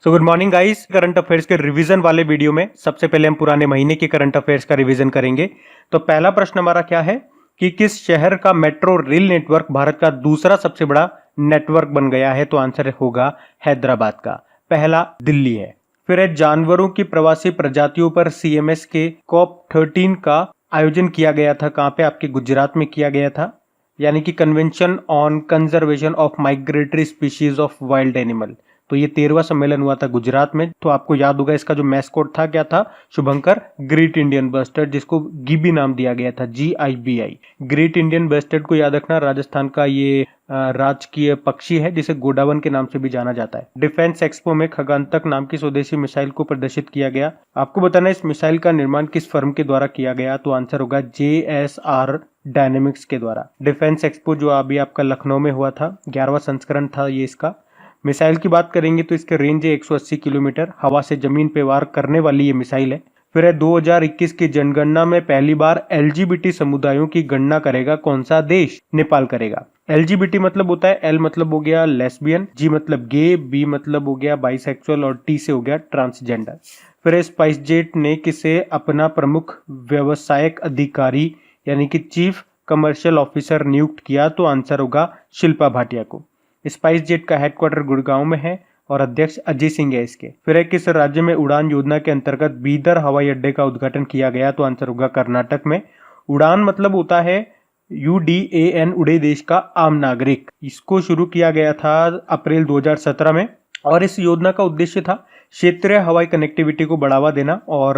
So good morning guys. Current affairs के revision वाले video में सबसे पहले हम पुराने महीने के करंट अफेयर्स का रिवीजन करेंगे। तो पहला प्रश्न हमारा क्या है कि किस शहर का मेट्रो रेल नेटवर्क भारत का दूसरा सबसे बड़ा नेटवर्क बन गया है? तो आंसर होगा हैदराबाद का। पहला दिल्ली है। फिर है जानवरों की प्रवासी प्रजातियों पर CMS के COP13 का आयोजन किया गया था। कहां पे? आपके गुजरात में किया गया था, यानी कि convention on conservation of migratory species of wild animal. तो ये 13वां सम्मेलन हुआ था गुजरात में। तो आपको याद होगा इसका जो मैस्कॉट था क्या था? शुभंकर ग्रेट इंडियन बस्टर्ड, जिसको गिबी नाम दिया गया था, GIBI। ग्रेट इंडियन बस्टर्ड को याद रखना, राजस्थान का ये राजकीय पक्षी है जिसे गोडावन के नाम से भी जाना जाता है। डिफेंस एक्सपो में खगानतक नाम की स्वदेशी मिसाइल को प्रदर्शित किया गया। आपको बताना इस मिसाइल का निर्माण किस फर्म के द्वारा किया गया? तो आंसर होगा JSR डायनेमिक्स के द्वारा। डिफेंस एक्सपो जो अभी आपका लखनऊ में हुआ था, 11वां संस्करण था ये इसका। मिसाइल की बात करेंगे तो इसके रेंज है 180 किलोमीटर, हवा से जमीन पे वार करने वाली ये मिसाइल है। फिर है 2021 की जनगणना में पहली बार LGBT समुदायों की गणना करेगा कौन सा देश? नेपाल करेगा। LGBT मतलब होता है, L मतलब हो गया लेस्बियन, G मतलब गे, B मतलब हो गया बाइसेक्सुअल और T से हो गया ट्रांसजेंडर। फिर स्पाइस जेट ने किसे अपना प्रमुख व्यवसायिक अधिकारी यानी कि चीफ कमर्शियल ऑफिसर नियुक्त किया? तो आंसर होगा शिल्पा भाटिया को। स्पाइस जेट का हेडक्वार्टर गुड़गांव में है और अध्यक्ष अजय सिंह है इसके। फिर किस राज्य में उड़ान योजना के अंतर्गत बीदर हवाई अड्डे का उद्घाटन किया गया? तो आंसर होगा कर्नाटक में। उड़ान मतलब होता है UDAN, उड़े देश का आम नागरिक। इसको शुरू किया गया था अप्रैल 2017 में और इस योजना का उद्देश्य था क्षेत्रीय हवाई कनेक्टिविटी को बढ़ावा देना और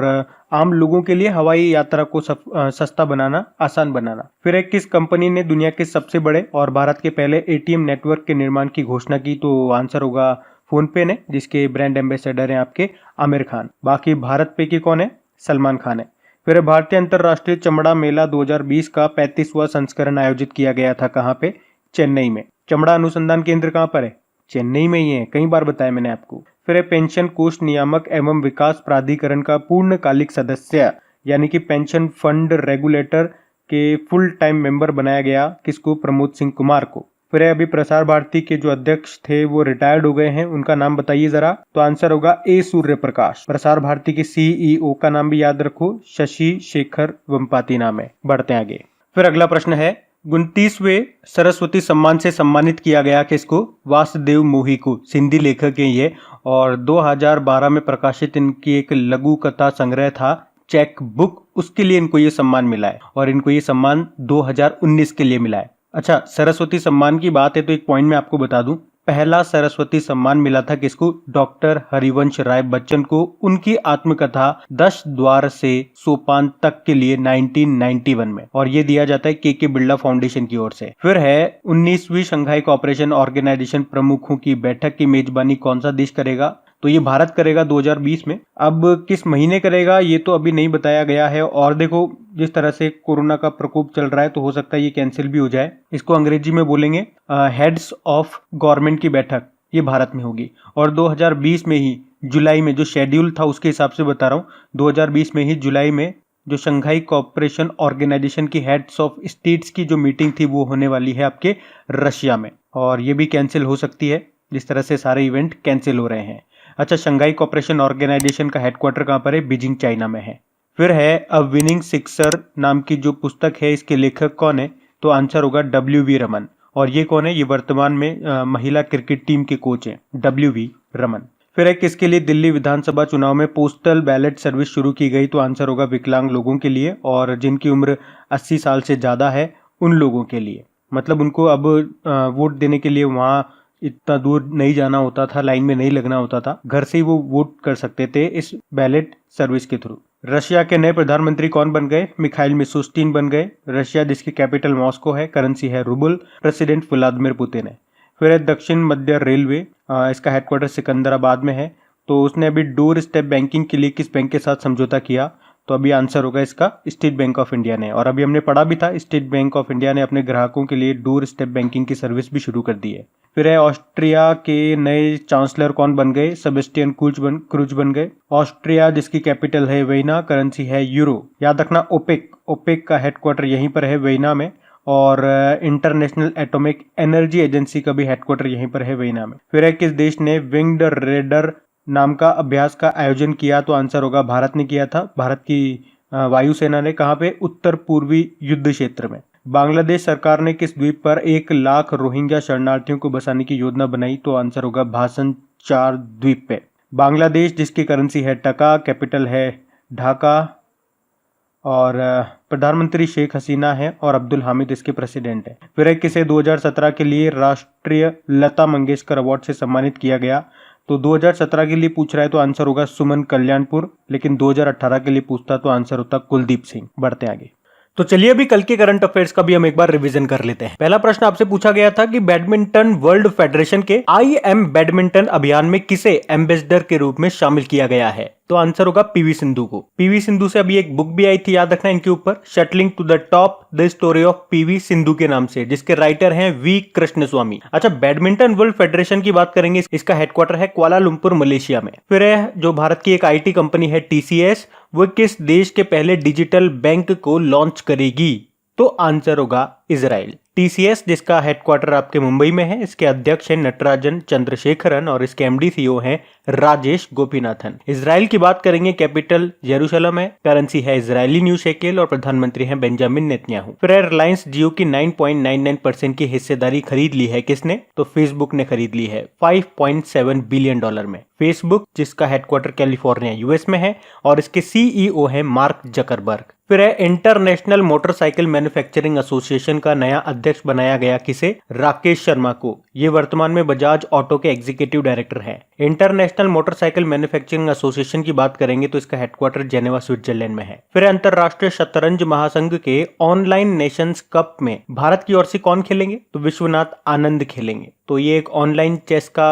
आम लोगों के लिए हवाई यात्रा को सस्ता बनाना, आसान बनाना। फिर किस कंपनी ने दुनिया के सबसे बड़े और भारत के पहले ATM नेटवर्क के निर्माण की घोषणा की? तो आंसर होगा फोन पे ने, जिसके ब्रांड एम्बेसडर हैं आपके आमिर खान। बाकी भारत पे की कौन है? सलमान खान है। फिर भारतीय अंतरराष्ट्रीय चमड़ा मेला 2020 का 35वां संस्करण आयोजित किया गया था। कहाँ पे? चेन्नई में। चमड़ा अनुसंधान केंद्र कहाँ पर है? चेन्नई में ही है, कई बार बताया मैंने आपको। फिर पेंशन कोष नियामक एवं विकास प्राधिकरण का पूर्णकालिक सदस्य यानी कि पेंशन फंड रेगुलेटर के फुल टाइम मेंबर बनाया गया किसको? प्रमोद सिंह कुमार को। फिर अभी प्रसार भारती के जो अध्यक्ष थे वो रिटायर्ड हो गए हैं, उनका नाम बताइए जरा। तो आंसर होगा A सूर्य प्रकाश। प्रसार भारती के CEO का नाम भी याद रखो, शशि शेखर वेम्पाती नाम है। बढ़ते हैं आगे। फिर अगला प्रश्न है 29वें सरस्वती सम्मान से सम्मानित किया गया किसको? वासुदेव मोही को। सिंधी लेखक है ये और 2012 में प्रकाशित इनकी एक लघु कथा संग्रह था चेक बुक, उसके लिए इनको ये सम्मान मिला है और इनको ये सम्मान 2019 के लिए मिला है। अच्छा, सरस्वती सम्मान की बात है तो एक पॉइंट मैं आपको बता दूं, पहला सरस्वती सम्मान मिला था किसको? डॉक्टर हरिवंश राय बच्चन को, उनकी आत्मकथा 10 द्वार से सोपान तक के लिए 1991 में, और ये दिया जाता है के बिरला फाउंडेशन की ओर से। फिर है 19वीं शंघाई कोऑपरेशन ऑर्गेनाइजेशन प्रमुखों की बैठक की मेजबानी कौन सा देश करेगा? तो ये भारत करेगा 2020 में। अब किस महीने करेगा ये तो अभी नहीं बताया गया है, और देखो जिस तरह से कोरोना का प्रकोप चल रहा है तो हो सकता है ये कैंसिल भी हो जाए। इसको अंग्रेजी में बोलेंगे हेड्स ऑफ गवर्नमेंट की बैठक, ये भारत में होगी। और 2020 में ही जुलाई में, जो शेड्यूल था उसके हिसाब से बता रहा हूँ, 2020 में ही जुलाई में जो शंघाई कोऑपरेशन ऑर्गेनाइजेशन की हेड्स ऑफ स्टेट्स की जो मीटिंग थी वो होने वाली है आपके रशिया में, और ये भी कैंसिल हो सकती है जिस तरह से सारे इवेंट कैंसिल हो रहे हैं। अच्छा, शंघाई कोऑपरेशन ऑर्गेनाइजेशन का हेडक्वार्टर कहाँ पर है? बीजिंग चाइना में है। फिर है अ विनिंग सिक्सर नाम की जो पुस्तक है, इसके लेखक कौन है? तो आंसर होगा WV रमन। और ये कौन है? ये वर्तमान में महिला क्रिकेट टीम के कोच हैं, WV रमन। फिर है किसके लिए दिल्ली विधानसभा चुनाव में पोस्टल बैलेट सर्विस शुरू की गई? तो आंसर होगा विकलांग लोगों के लिए और जिनकी उम्र 80 साल से ज्यादा है उन लोगों के लिए। मतलब उनको अब वोट देने के लिए वहां इतना दूर नहीं जाना होता था, लाइन में नहीं लगना होता था, घर से ही वो वोट कर सकते थे इस बैलेट सर्विस के थ्रू। रशिया के नए प्रधानमंत्री कौन बन गए? मिखाइल मिशुस्टिन बन गए। रशिया जिसकी कैपिटल मॉस्को है, करेंसी है रूबल, प्रेसिडेंट व्लादिमीर पुतिन है। फिर है दक्षिण मध्य रेलवे, इसका हेडक्वार्टर सिकंदराबाद में है। तो उसने अभी डोर स्टेप बैंकिंग के लिए किस बैंक के साथ समझौता किया? तो अभी आंसर होगा इसका स्टेट बैंक ऑफ इंडिया ने। और अभी हमने पढ़ा भी था, स्टेट बैंक ऑफ इंडिया ने अपने ग्राहकों के लिए डोर स्टेप बैंकिंग की सर्विस भी शुरू कर दी है। फिर है ऑस्ट्रिया के नए चांसलर कौन बन गए? सेबेस्टियन क्रूज बन गए। ऑस्ट्रिया जिसकी कैपिटल है वेना, करेंसी है यूरो। याद रखना ओपेक का हेडक्वार्टर यहीं पर है वेना में, और इंटरनेशनल एटॉमिक एनर्जी एजेंसी का भी हेडक्वार्टर यहीं पर है वेना में। फिर है किस देश ने विंग्ड रेडर नाम का अभ्यास का आयोजन किया? तो आंसर होगा भारत ने किया था, भारत की वायुसेना ने। कहाँ पे? उत्तर पूर्वी युद्ध क्षेत्र में। बांग्लादेश सरकार ने किस द्वीप पर 1 लाख रोहिंग्या शरणार्थियों को बसाने की योजना बनाई? तो आंसर होगा भाषण 4 द्वीप पे। बांग्लादेश जिसकी करेंसी है टका, कैपिटल है ढाका, और प्रधानमंत्री शेख हसीना है और अब्दुल हामिद इसके प्रेसिडेंट है। फिर एक किसे 2017 के लिए राष्ट्रीय लता मंगेशकर अवार्ड से सम्मानित किया गया? तो 2017 के लिए पूछ रहा है तो आंसर होगा सुमन कल्याणपुर, लेकिन 2018 के लिए पूछता तो आंसर होता कुलदीप सिंह। बढ़ते आगे। तो चलिए अभी कल के करंट अफेयर्स का भी हम एक बार रिवीजन कर लेते हैं। पहला प्रश्न आपसे पूछा गया था कि बैडमिंटन वर्ल्ड फेडरेशन के आई एम बैडमिंटन अभियान में किसे एम्बेसडर के रूप में शामिल किया गया है? तो आंसर होगा पीवी सिंधु को। पीवी सिंधु से अभी एक बुक भी आई थी, याद रखना इनके ऊपर, shuttling to the top the story of PV Sindhu के नाम से, जिसके राइटर हैं वी कृष्णस्वामी। अच्छा, बैडमिंटन वर्ल्ड फेडरेशन की बात करेंगे, इसका हेडक्वार्टर है कुआलालंपुर मलेशिया में। फिर जो भारत की एक आईटी कंपनी है टीसीएस, वो किस देश के पहले डिजिटल बैंक को लॉन्च करेगी? तो आंसर होगा इजराइल। टीसीएस जिसका हेडक्वार्टर आपके मुंबई में है, इसके अध्यक्ष हैं नटराजन चंद्रशेखरन और इसके एमडी सीईओ हैं राजेश गोपीनाथन। इजराइल की बात करेंगे, कैपिटल यरूशलेम है, करेंसी है इजरायली न्यू शेकेल और प्रधानमंत्री हैं बेंजामिन नेतन्याहू। फिर रिलायंस जियो की 9.99% की हिस्सेदारी खरीद ली है किसने? तो फेसबुक ने खरीद ली है $5.7 बिलियन में। फेसबुक जिसका हेडक्वार्टर कैलिफोर्निया यूएस में है और इसके सीईओ हैं मार्क जकरबर्ग। फिर है इंटरनेशनल मोटरसाइकिल मैन्युफैक्चरिंग एसोसिएशन का नया अध्यक्ष बनाया गया किसे? राकेश शर्मा को। ये वर्तमान में बजाज ऑटो के एग्जीक्यूटिव डायरेक्टर हैं। इंटरनेशनल मोटरसाइकिल मैन्युफैक्चरिंग एसोसिएशन की बात करेंगे तो इसका हेडक्वार्टर जेनेवा स्विट्जरलैंड में है। फिर अंतरराष्ट्रीय शतरंज महासंघ के ऑनलाइन नेशंस कप में भारत की ओर से कौन खेलेंगे? तो विश्वनाथ आनंद खेलेंगे। तो ये एक ऑनलाइन चेस का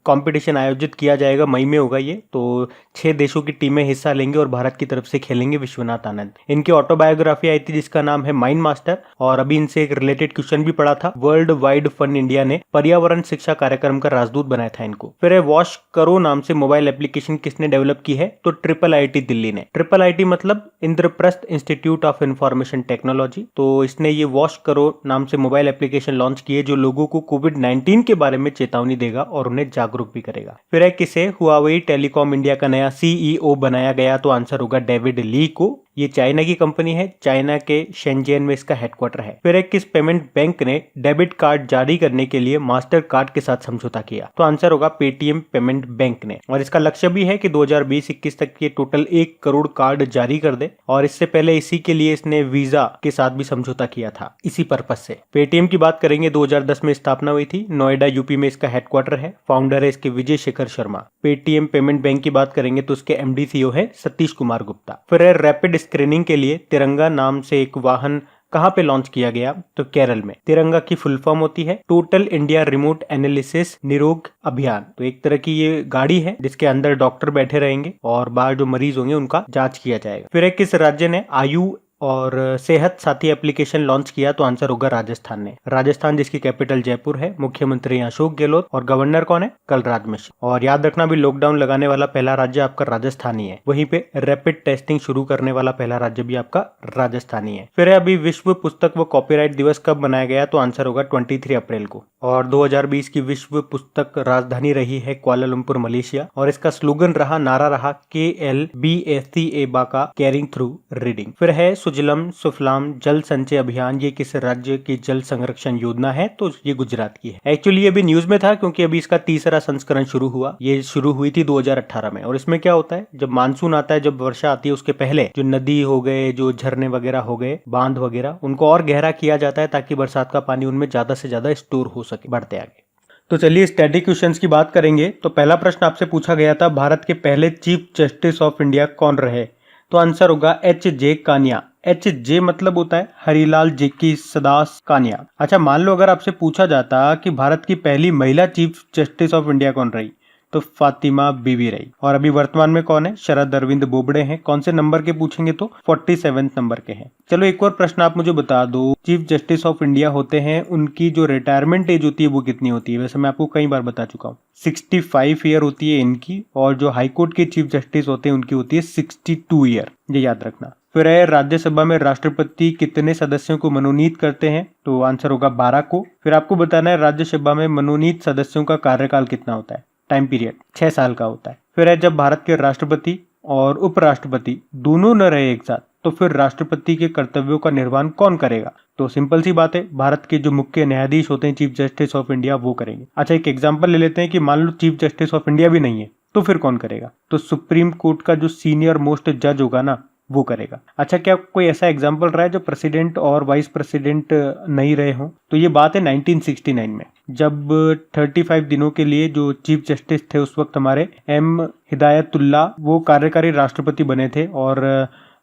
कंपटीशन आयोजित किया जाएगा, मई में होगा ये। तो 6 देशों की टीमें हिस्सा लेंगे और भारत की तरफ से खेलेंगे विश्वनाथ आनंद। इनकी ऑटोबायोग्राफी आई थी जिसका नाम है माइंड मास्टर, और अभी इनसे एक रिलेटेड क्वेश्चन भी पड़ा था। वर्ल्ड वाइड फंड इंडिया ने पर्यावरण शिक्षा कार्यक्रम का राजदूत बनाया था इनको। फिर है वॉश करो नाम से मोबाइल एप्लीकेशन किसने डेवलप की है? तो ट्रिपल आईटी दिल्ली ने। ट्रिपल आईटी मतलब Indraprastha institute of information technology. तो इसने ये वॉश करो नाम से मोबाइल एप्लीकेशन लॉन्च की है जो लोगों को कोविड-19 के बारे में चेतावनी देगा और उन्हें जागरूक भी करेगा। फिर है किसे हुआवेई टेलीकॉम इंडिया का नया सीईओ बनाया गया? तो आंसर होगा डेविड ली को। ये चाइना की कंपनी है, चाइना के शेंजेन में इसका हेडक्वार्टर है। फिर एक किस पेमेंट बैंक ने डेबिट कार्ड जारी करने के लिए मास्टर कार्ड के साथ समझौता किया? तो आंसर होगा पेटीएम पेमेंट बैंक ने। और इसका लक्ष्य भी है कि 2020-21 तक के टोटल 1 करोड़ कार्ड जारी कर दे, और इससे पहले इसी के लिए इसने वीजा के साथ भी समझौता किया था इसी पर्पज से। पेटीएम की बात करेंगे, 2010 में स्थापना हुई थी, नोएडा यूपी में इसका हेडक्वार्टर है, फाउंडर है इसके Vijay Shekhar Sharma. Paytm payment bank की बात करेंगे तो उसके एमडी सीईओ है सतीश कुमार गुप्ता। फिर रैपिड स्क्रीनिंग के लिए तिरंगा नाम से एक वाहन कहां पे लॉन्च किया गया? तो केरल में। तिरंगा की फुल फॉर्म होती है टोटल इंडिया रिमोट एनालिसिस निरोग अभियान। तो एक तरह की ये गाड़ी है जिसके अंदर डॉक्टर बैठे रहेंगे और बाहर जो मरीज होंगे उनका जांच किया जाएगा। फिर किस राज्य ने आयु और सेहत साथी एप्लीकेशन लॉन्च किया? तो आंसर होगा राजस्थान ने। राजस्थान जिसकी कैपिटल जयपुर है, मुख्यमंत्री अशोक गहलोत और गवर्नर कौन है? कलराज मिश्र। और याद रखना भी लॉकडाउन लगाने वाला पहला राज्य आपका राजस्थान ही है। वहीं पे रैपिड टेस्टिंग शुरू करने वाला पहला राज्य भी आपका राजस्थान ही है। फिर अभी विश्व पुस्तक व कॉपीराइट दिवस कब मनाया गया? तो आंसर होगा 23 अप्रैल को। और 2020 की विश्व पुस्तक राजधानी रही है कुआलालंपुर मलेशिया, और इसका स्लोगन नारा रहा KLBACA बाका कैरिंग थ्रू रीडिंग। फिर है सुजलम सुफलाम जल संचय अभियान, ये किस राज्य की जल संरक्षण योजना है? तो ये गुजरात की है। एक्चुअली ये भी न्यूज में था क्योंकि अभी इसका तीसरा संस्करण शुरू हुआ। ये शुरू हुई थी 2018 में। और इसमें क्या होता है, जब मानसून आता है, जब वर्षा आती है, उसके पहले जो नदी हो गए, जो झरने वगैरह हो गए, बांध वगैरह, उनको और गहरा किया जाता है ताकि बरसात का पानी उनमें ज्यादा से ज्यादा स्टोर हो सके। बढ़ते आगे। तो चलिए स्टैटिक क्वेश्चंस की बात करेंगे। तो पहला प्रश्न आपसे पूछा गया था, भारत के पहले चीफ जस्टिस ऑफ इंडिया कौन रहे? तो आंसर होगा HJ कानिया। HJ मतलब होता है हरिलाल जेकी सदास कानिया। अच्छा, मान लो अगर आपसे पूछा जाता कि भारत की पहली महिला चीफ जस्टिस ऑफ इंडिया कौन रही? तो फातिमा बीबी रही। और अभी वर्तमान में कौन है? शरद अरविंद बोबड़े हैं। कौन से नंबर के पूछेंगे? तो 47 नंबर के हैं। चलो एक और प्रश्न आप मुझे बता दो, चीफ जस्टिस ऑफ इंडिया होते हैं, उनकी जो रिटायरमेंट एज होती है वो कितनी होती है? वैसे मैं आपको कई बार बता चुका हूँ, 65 ईयर होती है इनकी। और जो हाईकोर्ट के चीफ जस्टिस होते हैं उनकी होती है 62 ईयर, ये याद रखना। फिर है राज्यसभा में राष्ट्रपति कितने सदस्यों को मनोनीत करते हैं? तो आंसर होगा 12 को। फिर आपको बताना है राज्यसभा में मनोनीत सदस्यों का कार्यकाल कितना होता है? टाइम पीरियड 6 साल का होता है। फिर है जब भारत के राष्ट्रपति और उपराष्ट्रपति दोनों न रहे एक साथ, तो फिर राष्ट्रपति के कर्तव्यों का निर्वहन कौन करेगा? तो सिंपल सी बात है, भारत के जो मुख्य न्यायाधीश होते हैं, चीफ जस्टिस ऑफ इंडिया, वो करेंगे। अच्छा, एक एग्जांपल ले लेते हैं कि मान लो चीफ जस्टिस ऑफ इंडिया भी नहीं है, तो फिर कौन करेगा? तो सुप्रीम कोर्ट का जो सीनियर मोस्ट जज होगा ना, वो करेगा। अच्छा, क्या कोई ऐसा एग्जाम्पल रहा है जो प्रेसिडेंट और वाइस प्रेसिडेंट नहीं रहे हों? तो ये बात है 1969 में, जब 35 दिनों के लिए जो चीफ जस्टिस थे उस वक्त हमारे एम हिदायतुल्ला, वो कार्यकारी राष्ट्रपति बने थे और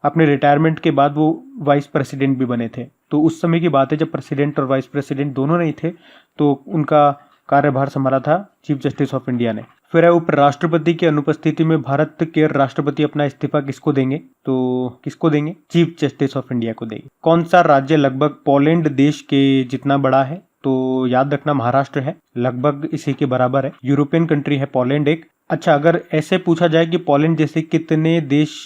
अपने रिटायरमेंट के बाद वो वाइस प्रेसिडेंट भी बने थे। तो उस समय की बात है जब प्रेसिडेंट और वाइस प्रेसिडेंट दोनों नहीं थे, तो उनका कार्यभार संभाला था चीफ जस्टिस ऑफ इंडिया ने। फिर है उपराष्ट्रपति की अनुपस्थिति में भारत के राष्ट्रपति अपना इस्तीफा किसको देंगे? तो किसको देंगे? चीफ जस्टिस ऑफ इंडिया को देंगे। कौन सा राज्य लगभग पोलैंड देश के जितना बड़ा है? तो याद रखना महाराष्ट्र है, लगभग इसी के बराबर है। यूरोपियन कंट्री है पोलैंड एक। अच्छा, अगर ऐसे पूछा जाए कि पोलैंड जैसे कितने देश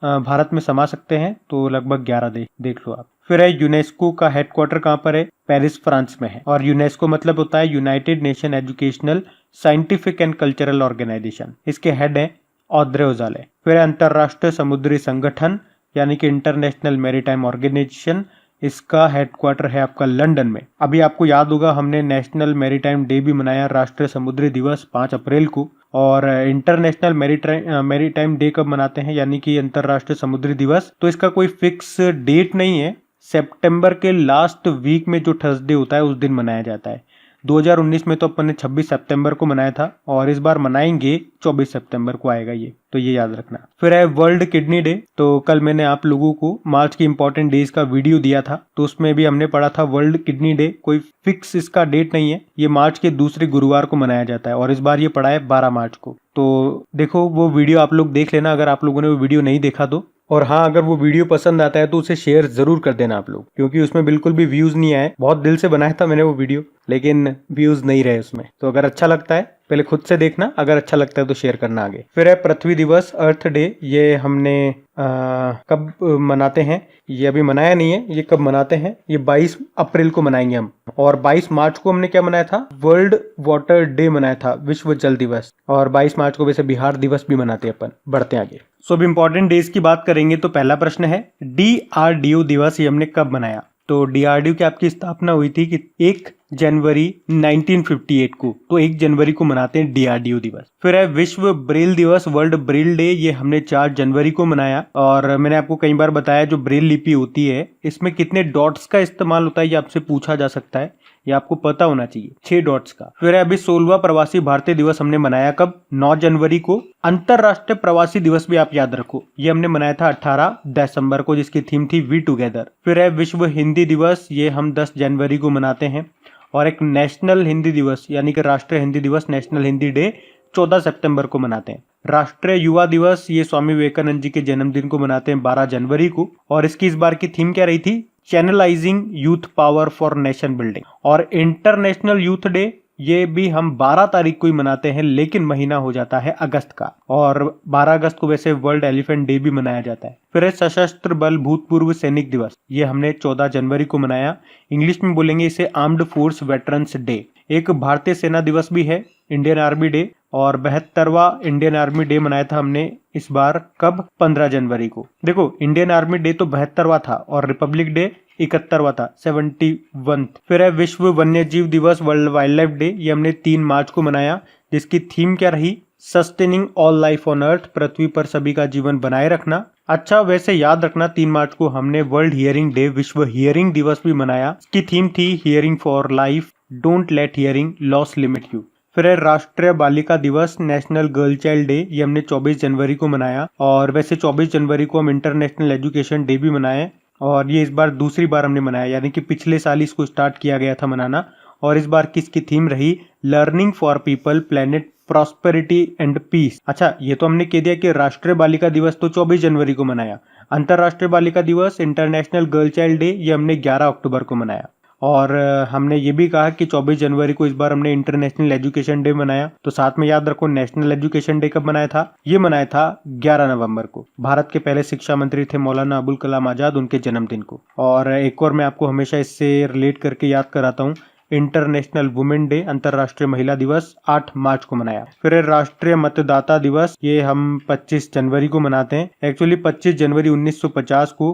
भारत में समा सकते हैं, तो लगभग 11 देश, देख लो आप। फिर है यूनेस्को का हेडक्वार्टर कहाँ पर है? पेरिस फ्रांस में है। और यूनेस्को मतलब होता है United Nation Educational Scientific and Cultural Organization. इसके हेड है ऑद्रे ओजाले। फिर है अंतरराष्ट्रीय समुद्री संगठन यानी कि इंटरनेशनल मैरीटाइम ऑर्गेनाइजेशन, इसका हेडक्वार्टर है आपका लंदन में। अभी आपको याद होगा हमने नेशनल मैरीटाइम डे भी मनाया, राष्ट्रीय समुद्री दिवस 5 अप्रैल को। और इंटरनेशनल मैरीटाइम डे कब मनाते हैं, यानी कि अंतरराष्ट्रीय समुद्री दिवस? तो इसका कोई फिक्स डेट नहीं है, सितंबर के लास्ट वीक में जो थर्सडे होता है उस दिन मनाया जाता है। 2019 में तो अपन ने 26 सितंबर को मनाया था और इस बार मनाएंगे 24 सितंबर को आएगा ये, तो ये याद रखना। फिर है वर्ल्ड किडनी डे। तो कल मैंने आप लोगों को मार्च की इंपॉर्टेंट डेज का वीडियो दिया था, तो उसमें भी हमने पढ़ा था वर्ल्ड किडनी डे। कोई फिक्स इसका डेट नहीं है, ये मार्च के दूसरे गुरुवार को मनाया जाता है और इस बार ये पड़ा है 12 मार्च को। तो देखो वो वीडियो आप लोग देख लेना अगर आप लोगों ने वो वीडियो नहीं देखा तो। और हाँ, अगर वो वीडियो पसंद आता है तो उसे शेयर जरूर कर देना आप लोग, क्योंकि उसमें बिल्कुल भी व्यूज नहीं आए। बहुत दिल से बनाया था मैंने वो वीडियो, लेकिन व्यूज नहीं रहे उसमें। तो अगर अच्छा लगता है पहले खुद से देखना, अगर अच्छा लगता है तो शेयर करना आगे। फिर है पृथ्वी दिवस, अर्थ डे। ये हमने कब मनाते हैं? ये अभी मनाया नहीं है, ये कब मनाते हैं? ये 22 अप्रैल को मनाएंगे हम। और 22 मार्च को हमने क्या मनाया था? वर्ल्ड वाटर डे मनाया था, विश्व जल दिवस। और 22 मार्च को वैसे बिहार दिवस भी मनाते हैं अपन। बढ़ते हैं आगे। सो अब इंपॉर्टेंट डेज की बात करेंगे तो पहला प्रश्न है DRDO दिवस, ये हमने कब मनाया? तो DRDO की आपकी स्थापना हुई थी कि 1 जनवरी 1958 को, तो 1 जनवरी को मनाते हैं DRDO दिवस। फिर है विश्व ब्रेल दिवस, वर्ल्ड ब्रेल डे, ये हमने 4 जनवरी को मनाया। और मैंने आपको कई बार बताया जो ब्रेल लिपि होती है इसमें कितने डॉट्स का इस्तेमाल होता है ये आपसे पूछा जा सकता है, ये आपको पता होना चाहिए, 6 डॉट्स का। फिर है अभी 16वां प्रवासी भारतीय दिवस हमने मनाया कब? 9 जनवरी को। अंतरराष्ट्रीय प्रवासी दिवस भी आप याद रखो, ये हमने मनाया था 18 दिसंबर को, जिसकी थीम थी वी टुगेदर। फिर है विश्व हिंदी दिवस, ये हम 10 जनवरी को मनाते हैं। और एक नेशनल हिंदी दिवस यानी कि राष्ट्रीय हिंदी दिवस, नेशनल हिंदी डे 14 सितंबर को मनाते हैं। राष्ट्रीय युवा दिवस, ये स्वामी विवेकानंद जी के जन्मदिन को मनाते हैं 12 जनवरी को। और इसकी इस बार की थीम क्या रही थी? Channelising youth power for nation building. और इंटरनेशनल यूथ डे, ये भी हम 12 तारीख को ही मनाते हैं, लेकिन महीना हो जाता है अगस्त का। और 12 अगस्त को वैसे वर्ल्ड एलिफेंट डे भी मनाया जाता है। फिर है सशस्त्र बल भूतपूर्व सैनिक दिवस, ये हमने 14 जनवरी को मनाया। इंग्लिश में बोलेंगे इसे आर्म्ड फोर्स वेटरन्स डे। एक भारतीय सेना दिवस भी है, इंडियन आर्मी डे। और 72वां इंडियन आर्मी डे मनाया था हमने इस बार कब? 15 जनवरी को। देखो इंडियन आर्मी डे तो 72वां था और रिपब्लिक डे 71वां था, 71। फिर है विश्व वन्य जीव दिवस, वर्ल्ड वाइल्ड लाइफ डे, ये हमने 3 मार्च को मनाया, जिसकी थीम क्या रही? Sustaining all life on earth, पृथ्वी पर सभी का जीवन बनाए रखना। अच्छा, वैसे याद रखना 3 मार्च को हमने वर्ल्ड हियरिंग डे, विश्व हियरिंग दिवस भी मनाया। इसकी थीम थी hearing for life, don't let hearing loss limit you. फिर है राष्ट्रीय बालिका दिवस, नेशनल गर्ल चाइल्ड डे, ये हमने 24 जनवरी को मनाया। और वैसे 24 जनवरी को हम इंटरनेशनल एजुकेशन डे भी मनाए, और ये इस बार दूसरी बार हमने मनाया, यानी कि पिछले साल इसको स्टार्ट किया गया था मनाना। और इस बार किसकी थीम रही? Learning for people, planet, prosperity and peace. अच्छा, ये तो हमने कह दिया कि राष्ट्रीय बालिका दिवस तो 24 जनवरी को मनाया। अंतरराष्ट्रीय बालिका दिवस, इंटरनेशनल गर्ल चाइल्ड डे, ये हमने 11 अक्टूबर को मनाया। और हमने ये भी कहा कि 24 जनवरी को इस बार हमने इंटरनेशनल एजुकेशन डे मनाया। तो साथ में याद रखो नेशनल एजुकेशन डे कब मनाया था? ये मनाया था 11 नवंबर को। भारत के पहले शिक्षा मंत्री थे मौलाना अबुल कलाम आजाद, उनके जन्मदिन को। और एक और मैं आपको हमेशा इससे रिलेट करके याद कराता हूँ, इंटरनेशनल वुमेन डे, अंतर्राष्ट्रीय महिला दिवस 8 मार्च को मनाया। फिर है राष्ट्रीय मतदाता दिवस, ये हम 25 जनवरी को मनाते हैं। एक्चुअली 25 जनवरी 1950 को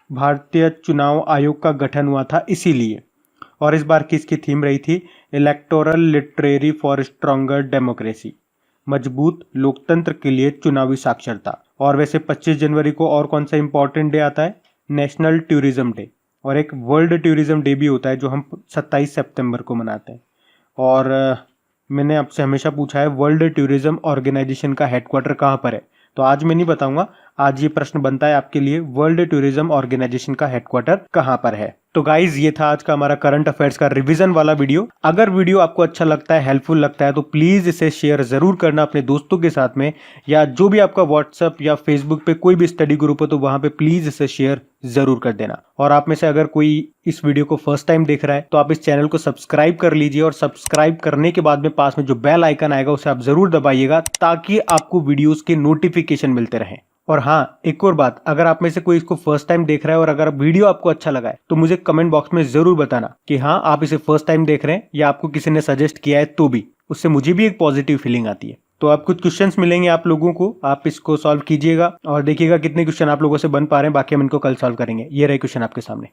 भारतीय चुनाव आयोग का गठन हुआ था इसीलिए। और इस बार किसकी थीम रही थी? Electoral literary for stronger democracy, मजबूत लोकतंत्र के लिए चुनावी साक्षरता। और वैसे 25 जनवरी को और कौन सा इंपॉर्टेंट डे आता है? नेशनल टूरिज्म डे, और एक वर्ल्ड टूरिज्म डे भी होता है जो हम 27 सितंबर को मनाते हैं। और मैंने आपसे हमेशा पूछा है वर्ल्ड टूरिज्म ऑर्गेनाइजेशन का हेडक्वार्टर कहाँ पर है, तो आज मैं नहीं बताऊंगा, आज ये प्रश्न बनता है आपके लिए, वर्ल्ड टूरिज्म ऑर्गेनाइजेशन का हेडक्वार्टर कहाँ पर है। तो गाइज ये था आज का हमारा करंट अफेयर्स का रिवीजन वाला वीडियो। अगर वीडियो आपको अच्छा लगता है, हेल्पफुल लगता है, तो प्लीज इसे शेयर जरूर करना अपने दोस्तों के साथ में, या जो भी आपका व्हाट्सएप या फेसबुक पे कोई भी स्टडी ग्रुप हो तो वहां पे प्लीज इसे शेयर जरूर कर देना। और आप में से अगर कोई इस वीडियो को फर्स्ट टाइम देख रहा है तो आप इस चैनल को सब्सक्राइब कर लीजिए, और सब्सक्राइब करने के बाद में पास में जो बेल आइकन आएगा उसे आप जरूर दबाइएगा ताकि आपको वीडियोस के नोटिफिकेशन मिलते रहें। और हाँ, एक और बात, अगर आप में से कोई इसको फर्स्ट टाइम देख रहा है और अगर वीडियो आपको अच्छा लगा है तो मुझे कमेंट बॉक्स में जरूर बताना कि हाँ आप इसे फर्स्ट टाइम देख रहे हैं या आपको किसी ने सजेस्ट किया है, तो भी उससे मुझे भी एक पॉजिटिव फीलिंग आती है। तो आप कुछ क्वेश्चंस मिलेंगे आप लोगों को, आप इसको सॉल्व कीजिएगा और देखिएगा कितने क्वेश्चन आप लोगों से बन पा रहे हैं, बाकी हम इनको कल सॉल्व करेंगे। ये रहे क्वेश्चन आपके सामने।